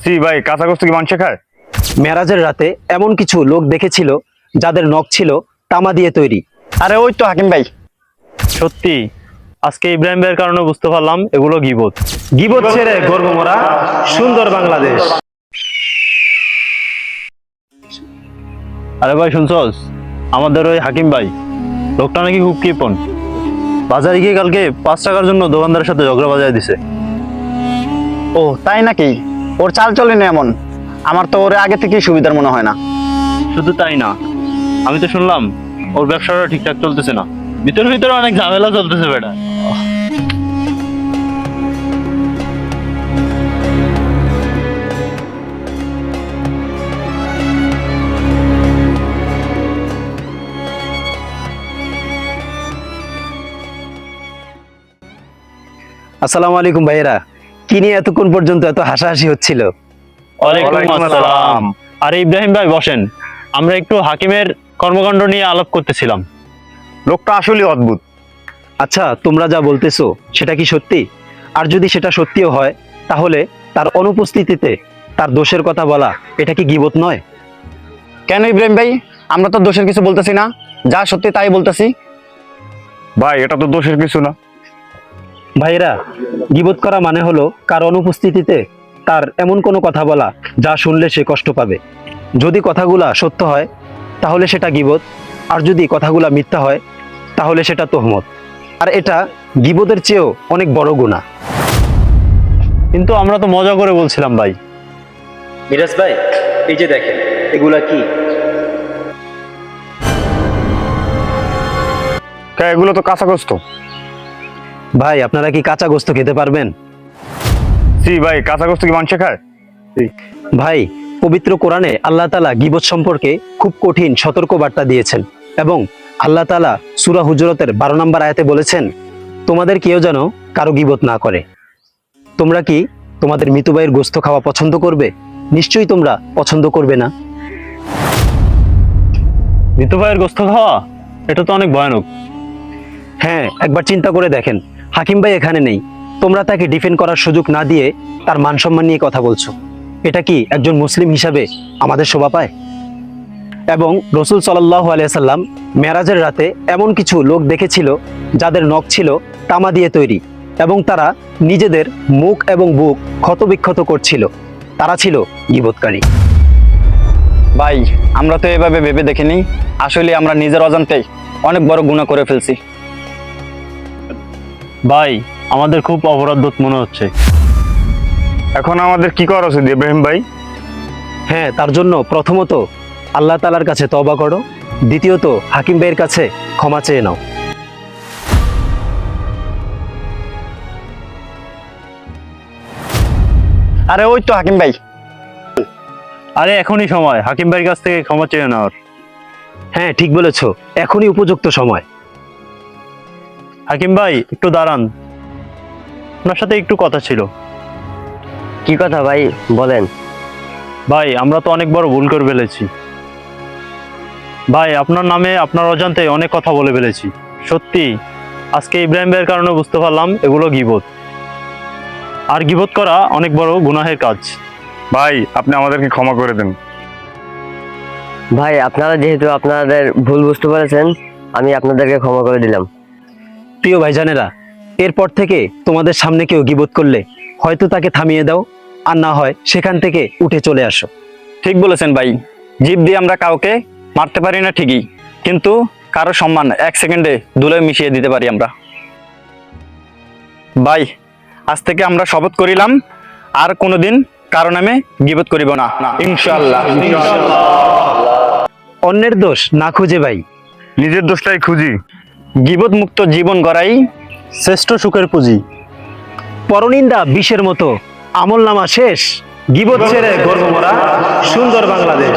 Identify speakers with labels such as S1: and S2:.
S1: জি ভাই, কাঁচা গোস্ত কি মানুষে খায়?
S2: মেরাজের রাতে এমন কিছু লোক দেখেছিল যাদের নখ ছিল তামা দিয়ে তৈরি।
S3: আরে ওই তো হাকিম ভাই।
S4: সত্যি আজকে ইব্রাহিম ভাইয়ের কারণে বুঝতে পারলাম এগুলো গীবত।
S2: গীবত ছেড়ে গর্ব মোরা সুন্দর বাংলাদেশ।
S4: আরে ভাই শুনছস, আমাদের ওই হাকিম ভাই লোকটা নাকি খুব কৃপণ। বাজারে গিয়ে কালকে 5 টাকার জন্য দোকানদারের সাথে ঝগড়া বাজায় দিছে।
S3: ও তাই নাকি? ওর চাল চলেনি এমন। আমার তো ওর আগে থেকেই সুবিধার মনে হয় না।
S4: শুধু তাই না, আমি তো শুনলাম ওর ব্যবসাটা ঠিকঠাক চলতেছে না, ভিতরে ভিতরে অনেক ঝামেলা চলতেছে বেটা।
S2: আসসালামু আলাইকুম ভাইয়েরা, কি নিয়ে এতক্ষণ পর্যন্ত এত হাসাহাসি হচ্ছিল?
S4: ওয়ালাইকুম আসসালাম। আরে ইব্রাহিম ভাই বসেন, আমরা একটু হাকিমের কর্মকাণ্ড নিয়ে আলাপ করতেছিলাম।
S1: লোকটা আসলে অদ্ভুত।
S2: আচ্ছা, তোমরা যা বলতেছো সেটা কি সত্যি? আর যদি সেটা সত্যিও হয় তাহলে তার অনুপস্থিতিতে তার দোষের কথা বলা এটা কি গীবত নয়?
S3: কেন ইব্রাহিম ভাই? আমরা তো দোষের কিছু বলতেছি না, যা সত্যি তাই বলতেছি।
S1: ভাই এটা তো দোষের কিছু না।
S2: ভাইরা, গীবত করা মানে হলো কার অনুপস্থিতিতে তার এমন কোনো কথা বলা যা শুনলে সে কষ্ট পাবে। যদি কথাগুলা সত্য হয় তাহলে সেটা গীবত, আর যদি কথাগুলা মিথ্যা হয় তাহলে সেটা তোহমত। আর এটা গীবতের চেয়েও অনেক বড় গুনাহ।
S4: কিন্তু আমরা তো মজা করে বলছিলাম ভাই।
S2: মিরাজ ভাই, এই যে দেখেন এগুলা কি?
S1: এগুলো তো কাঁচা গোস্ত।
S2: ভাই, আপনারা কি কাঁচা গোস্ত খেতে পারবেন?
S1: জি ভাই, কাঁচা গোস্ত কি মানুষে খায়?
S2: ভাই, পবিত্র কোরআনে আল্লাহ তাআলা গীবত সম্পর্কে খুব কঠিন সতর্ক বার্তা দিয়েছেন এবং আল্লাহ তাআলা সূরা হুজুরাতের 12 নম্বর আয়াতে বলেছেন, তোমাদের কেউ যেন কারো গীবত না করে। তোমরা কি তোমাদের মৃত ভাইয়ের গোস্ত খাওয়া পছন্দ করবে? নিশ্চয়ই তোমরা পছন্দ করবে না।
S4: মৃত ভাইয়ের গোস্ত খাওয়া এটা তো অনেক ভয়ানক।
S2: হ্যাঁ, একবার চিন্তা করে দেখেন, হাকিম ভাই এখানে নেই, তোমরা তাকে ডিফেন্ড করার সুযোগ না দিয়ে তার মান সম্মান নিয়ে কথা বলছো। এটা কি একজন মুসলিম হিসাবে আমাদের শোভা পায়? এবং রসুল সাল্লাল্লাহু আলাইহি সাল্লাম মেরাজের রাতে এমন কিছু লোক দেখেছিল যাদের নখ ছিল তামা দিয়ে তৈরি এবং তারা নিজেদের মুখ এবং বুক ক্ষতবিক্ষত করছিল। তারা ছিল গীবতকারী।
S3: ভাই, আমরা তো এভাবে ভেবে দেখিনি। আসলে আমরা নিজের অজান্তেই অনেক বড় গুনাহ করে ফেলছি।
S4: ভাই, আমাদের খুব অপরাধবোধ মনে হচ্ছে।
S1: এখন আমাদের কি করা উচিত ইব্রাহিম ভাই?
S2: হ্যাঁ, তার জন্য প্রথমত আল্লাহ তাআলার কাছে তওবা করো, দ্বিতীয়ত হাকিম ভাইয়ের কাছে ক্ষমা চেয়ে নাও।
S3: আরে ওই তো হাকিম ভাই।
S4: আরে এখনই সময় হাকিম ভাইয়ের কাছ থেকে ক্ষমা চেয়ে নেওয়ার।
S2: হ্যাঁ, ঠিক বলেছো, এখনই উপযুক্ত সময়।
S4: হাকিম ভাই একটু দাঁড়ান, আপনার সাথে একটু কথা ছিল।
S5: কি কথা ভাই, বলেন।
S4: ভাই, আমরা তো অনেক বড় ভুল করে ফেলেছি। ভাই, আপনার নামে আপনার অজান্তে অনেক কথা বলে ফেলেছি। সত্যি আজকে ইব্রাহিম ভাইয়ের কারণে বুঝতে পারলাম এগুলো গীবত। আর গীবত করা অনেক বড় গুনাহের কাজ।
S1: ভাই আপনি আমাদেরকে ক্ষমা করে দেন।
S5: ভাই, আপনারা যেহেতু আপনাদের ভুল বুঝতে পেরেছেন, আমি আপনাদেরকে ক্ষমা করে দিলাম।
S2: প্রিয় ভাইজানেরা, এরপর থেকে তোমাদের সামনে কেউ গীবত করলে হয়তো তাকে থামিয়ে দাও, আর না হয় সেখান থেকে উঠে চলে আসো।
S3: ঠিক বলেছেন ভাই। জিভ দিয়ে আমরা কাউকে মারতে পারি না ঠিকই, কিন্তু কারো সম্মান 1 সেকেন্ডে ধুলোয় মিশিয়ে দিতে পারি আমরা। ভাই, আজ থেকে আমরা শপথ করিলাম আর কোনোদিন কারো নামে গীবত করিব না, ইনশাআল্লাহ।
S2: অন্যের দোষ না খুঁজে ভাই,
S1: নিজের দোষটাই খুঁজি।
S3: গীবত মুক্ত জীবন গড়াই
S4: শ্রেষ্ঠ সুখের পুঁজি।
S2: পরনিন্দা বিষের মতো, আমল নামা শেষ, গীবত ছেড়ে গর্ব মোরা সুন্দর বাংলাদেশ।